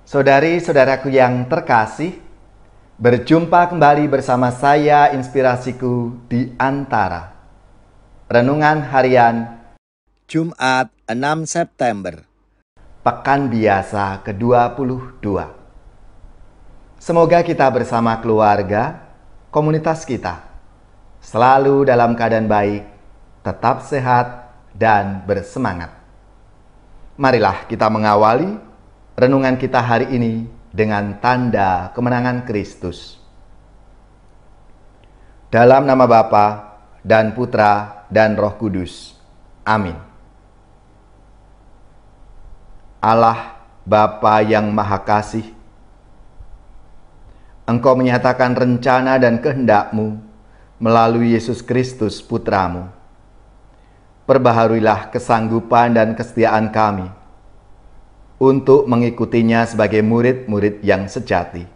Saudari-saudaraku yang terkasih, berjumpa kembali bersama saya Inspirasiku di Antara. Renungan Harian Jumat 6 September, Pekan Biasa ke-22. Semoga kita bersama keluarga, komunitas kita, selalu dalam keadaan baik, tetap sehat, dan bersemangat. Marilah kita mengawali renungan kita hari ini dengan tanda kemenangan Kristus. Dalam nama Bapa dan Putra dan Roh Kudus. Amin. Allah Bapa yang Maha Kasih, Engkau menyatakan rencana dan kehendak-Mu melalui Yesus Kristus Putra-Mu. Perbaharuilah kesanggupan dan kesetiaan kami untuk mengikutinya sebagai murid-murid yang sejati.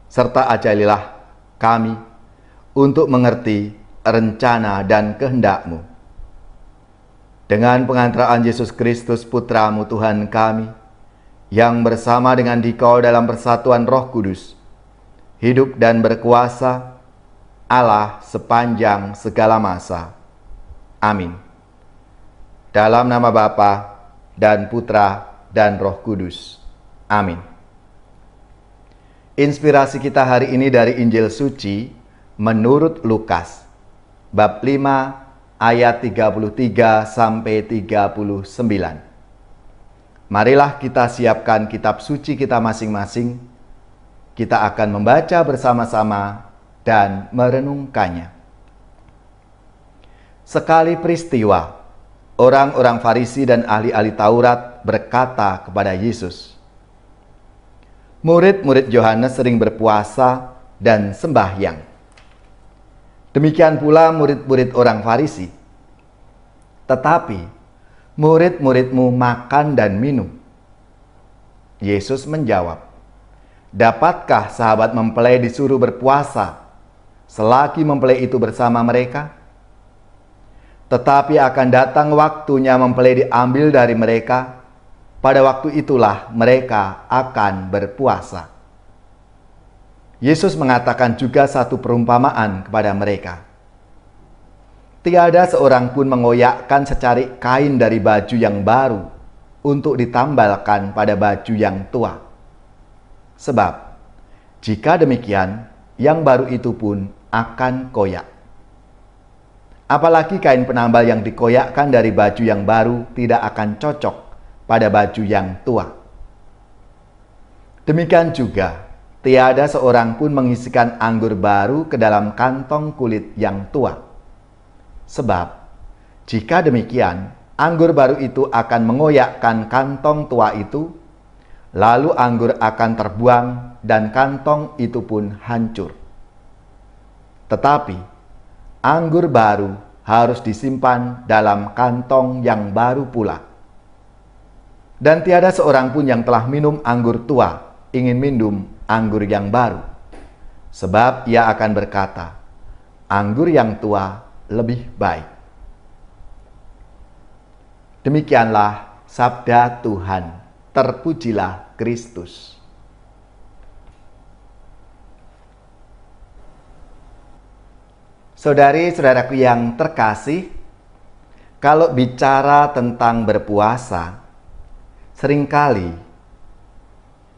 Serta ajailah kami untuk mengerti rencana dan kehendak-Mu. Dengan pengantaraan Yesus Kristus Putra-Mu Tuhan kami, yang bersama dengan Dikau dalam persatuan Roh Kudus, hidup dan berkuasa Allah sepanjang segala masa. Amin. Dalam nama Bapa dan Putra dan Roh Kudus. Amin. Inspirasi kita hari ini dari Injil Suci menurut Lukas, bab 5 ayat 33 sampai 39. Marilah kita siapkan kitab suci kita masing-masing. Kita akan membaca bersama-sama dan merenungkannya. Sekali peristiwa, orang-orang Farisi dan ahli-ahli Taurat berkata kepada Yesus, "Murid-murid Yohanes sering berpuasa dan sembahyang. Demikian pula murid-murid orang Farisi. Tetapi murid-murid-Mu makan dan minum." Yesus menjawab, "Dapatkah sahabat mempelai disuruh berpuasa selagi mempelai itu bersama mereka? Tetapi akan datang waktunya mempelai diambil dari mereka. Pada waktu itulah mereka akan berpuasa." Yesus mengatakan juga satu perumpamaan kepada mereka. Tiada seorang pun mengoyakkan secarik kain dari baju yang baru untuk ditambalkan pada baju yang tua. Sebab, jika demikian, yang baru itu pun akan koyak. Apalagi kain penambal yang dikoyakkan dari baju yang baru tidak akan cocok pada baju yang tua. Demikian juga, tiada seorang pun mengisikan anggur baru ke dalam kantong kulit yang tua. Sebab, jika demikian, anggur baru itu akan mengoyakkan kantong tua itu, lalu anggur akan terbuang dan kantong itu pun hancur. Tetapi, anggur baru harus disimpan dalam kantong yang baru pula. Dan tiada seorang pun yang telah minum anggur tua ingin minum anggur yang baru. Sebab ia akan berkata, anggur yang tua lebih baik. Demikianlah sabda Tuhan. Terpujilah Kristus. Saudari-saudaraku yang terkasih, kalau bicara tentang berpuasa, seringkali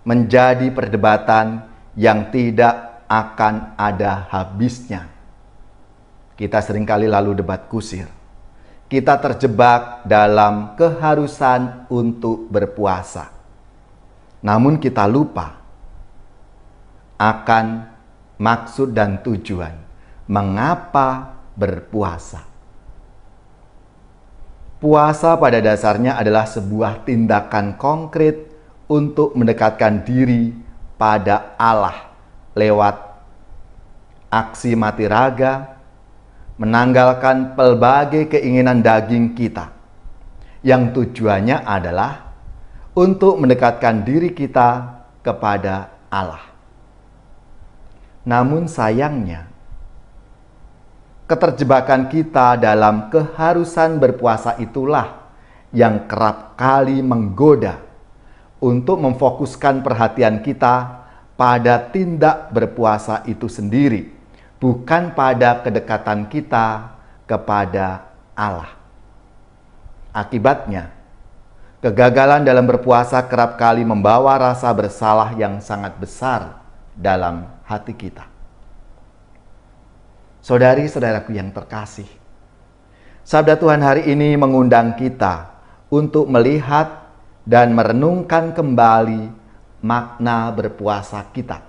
menjadi perdebatan yang tidak akan ada habisnya. Kita seringkali lalu debat kusir. Kita terjebak dalam keharusan untuk berpuasa. Namun kita lupa akan maksud dan tujuan mengapa berpuasa. Puasa pada dasarnya adalah sebuah tindakan konkret untuk mendekatkan diri pada Allah lewat aksi mati raga, menanggalkan pelbagai keinginan daging kita, yang tujuannya adalah untuk mendekatkan diri kita kepada Allah. Namun sayangnya, keterjebakan kita dalam keharusan berpuasa itulah yang kerap kali menggoda, untuk memfokuskan perhatian kita pada tindak berpuasa itu sendiri, bukan pada kedekatan kita kepada Allah. Akibatnya, kegagalan dalam berpuasa kerap kali membawa rasa bersalah yang sangat besar dalam hati kita. Saudari-saudaraku yang terkasih, sabda Tuhan hari ini mengundang kita untuk melihat dan merenungkan kembali makna berpuasa kita,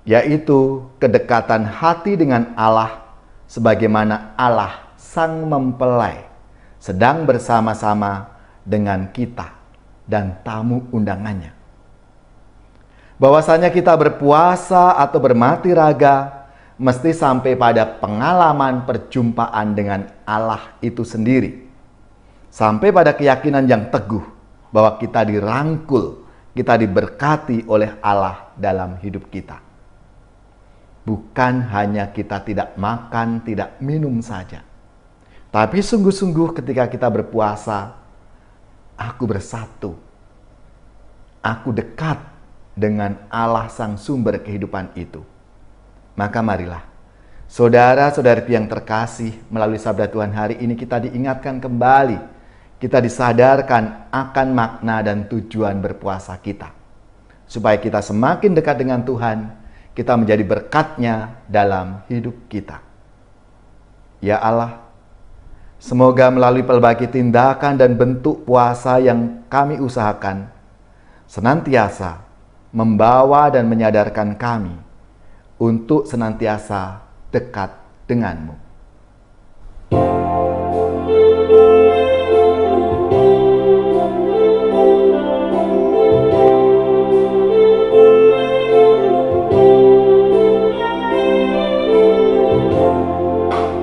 yaitu kedekatan hati dengan Allah, sebagaimana Allah Sang Mempelai sedang bersama-sama dengan kita dan tamu undangannya. Bahwasanya kita berpuasa atau bermati raga mesti sampai pada pengalaman perjumpaan dengan Allah itu sendiri, sampai pada keyakinan yang teguh bahwa kita dirangkul, kita diberkati oleh Allah dalam hidup kita. Bukan hanya kita tidak makan, tidak minum saja, tapi sungguh-sungguh ketika kita berpuasa, aku bersatu, aku dekat dengan Allah Sang Sumber kehidupan itu. Maka marilah, saudara-saudariku yang terkasih, melalui sabda Tuhan hari ini kita diingatkan kembali, kita disadarkan akan makna dan tujuan berpuasa kita, supaya kita semakin dekat dengan Tuhan, kita menjadi berkat-Nya dalam hidup kita. Ya Allah, semoga melalui pelbagai tindakan dan bentuk puasa yang kami usahakan, senantiasa membawa dan menyadarkan kami untuk senantiasa dekat denganmu.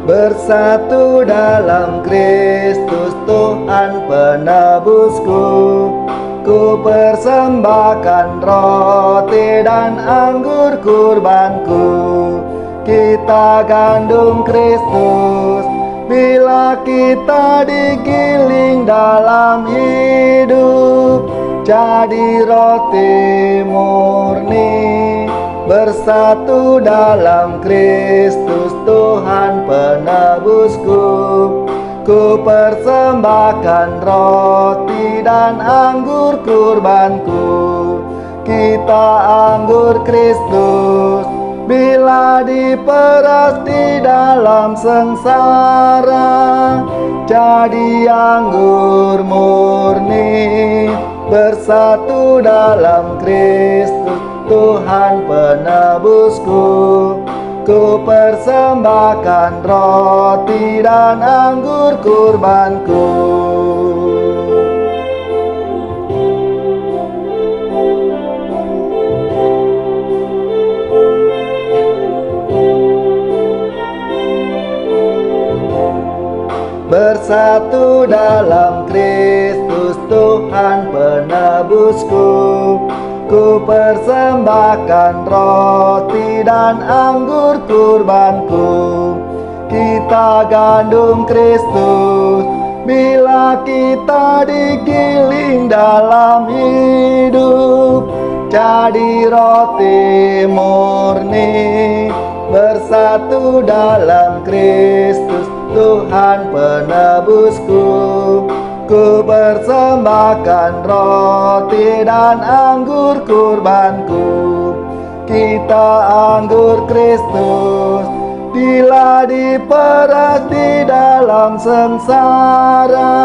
Bersatu dalam Kristus Tuhan penebusku, ku persembahkan roti dan anggur kurbanku. Kita gandum Kristus bila kita digiling dalam hidup, jadi roti murni. Bersatu dalam Kristus Tuhan penebusku, ku persembahkan roti dan anggur kurbanku. Kita anggur Kristus bila diperas di dalam sengsara, jadi anggur murni. Bersatu dalam Kristus Tuhan penebusku, ku persembahkan roti dan anggur kurbanku. Bersatu dalam Kristus Tuhan penebusku, ku persembahkan roti dan anggur kurbanku. Kita gandum Kristus bila kita digiling dalam hidup, jadi roti murni. Bersatu dalam Kristus Tuhan penebusku, ku persembahkan roti dan anggur kurbanku. Kita anggur Kristus bila diperas di dalam sengsara,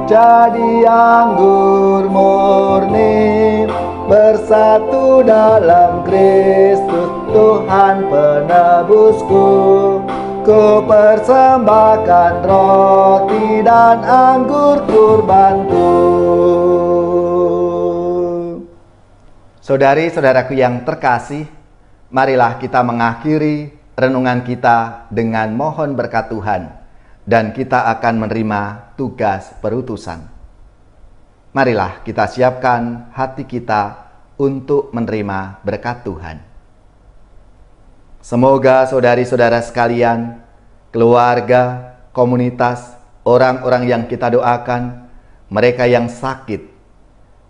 jadi anggur murni. Bersatu dalam Kristus Tuhan penebusku, ku persembahkan roti dan anggur kurbanku. Saudari-saudaraku yang terkasih, marilah kita mengakhiri renungan kita dengan mohon berkat Tuhan, dan kita akan menerima tugas perutusan. Marilah kita siapkan hati kita untuk menerima berkat Tuhan. Semoga saudari-saudara sekalian, keluarga, komunitas, orang-orang yang kita doakan mereka yang sakit,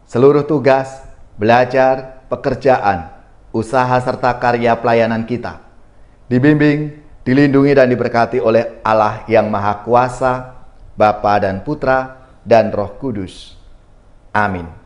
seluruh tugas, belajar, pekerjaan, usaha serta karya pelayanan kita dibimbing, dilindungi dan diberkati oleh Allah yang Maha Kuasa, Bapa dan Putra dan Roh Kudus. Amin.